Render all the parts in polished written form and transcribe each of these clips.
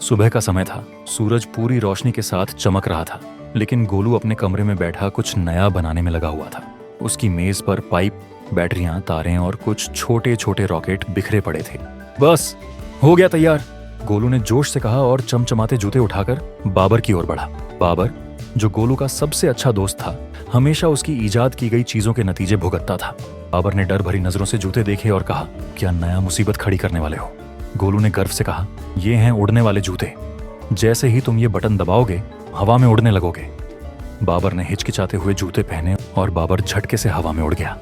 सुबह का समय था। सूरज पूरी रोशनी के साथ चमक रहा था, लेकिन गोलू अपने कमरे में बैठा कुछ नया बनाने में लगा हुआ था। उसकी मेज पर पाइप, बैटरियां, तारें और कुछ छोटे छोटे रॉकेट बिखरे पड़े थे। बस हो गया तैयार, गोलू ने जोश से कहा और चमचमाते जूते उठाकर बाबर की ओर बढ़ा। बाबर, जो गोलू का सबसे अच्छा दोस्त था, हमेशा उसकी इजाद की गई चीजों के नतीजे भुगतता था। बाबर ने डर भरी नजरों से जूते देखे और कहा, क्या नया मुसीबत खड़ी करने वाले हो? गोलू ने गर्व से कहा, ये हैं उड़ने वाले जूते। जैसे ही तुम ये बटन दबाओगे, हवा में उड़ने लगोगे। बाबर ने हिचकिचाते हुए जूते पहने और बाबर झटके से हवा में उड़ गया।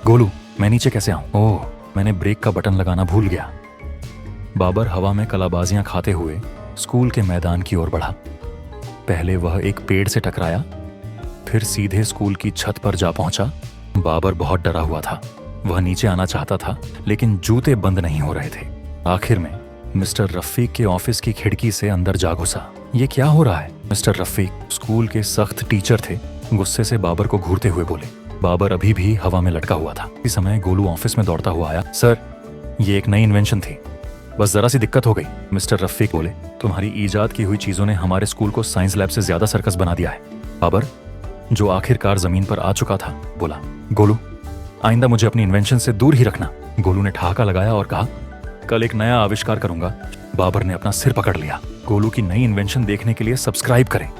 गोलू, मैं नीचे कैसे आऊं? ओह, मैंने ब्रेक का बटन लगाना भूल गया। बाबर हवा में कलाबाजियां खाते हुए स्कूल के मैदान की ओर बढ़ा। पहले वह एक पेड़ से टकराया, फिर सीधे स्कूल की छत पर जा पहुंचा। बाबर बहुत डरा हुआ था। वह नीचे आना चाहता था, लेकिन जूते बंद नहीं हो रहे थे। आखिर में मिस्टर रफीक के ऑफिस की खिड़की से अंदर जा घुसा। ये क्या हो रहा है? मिस्टर रफीक स्कूल के सख्त टीचर थे। गुस्से से बाबर को घूरते हुए बोले। बाबर अभी भी हवा में लटका हुआ था। इस समय गोलू ऑफिस में दौड़ता हुआ आया। सर, ये एक नई इन्वेंशन थी, बस जरा सी दिक्कत हो गई। मिस्टर रफीक बोले, तुम्हारी ईजाद की हुई चीजों ने हमारे स्कूल को साइंस लैब से ज्यादा सर्कस बना दिया है। बाबर, जो आखिरकार जमीन पर आ चुका था, बोला, गोलू, आइंदा मुझे अपनी इन्वेंशन से दूर ही रखना। गोलू ने ठहाका लगाया और कहा, कल एक नया आविष्कार करूंगा। बाबर ने अपना सिर पकड़ लिया। गोलू की नई इन्वेंशन देखने के लिए सब्सक्राइब करें।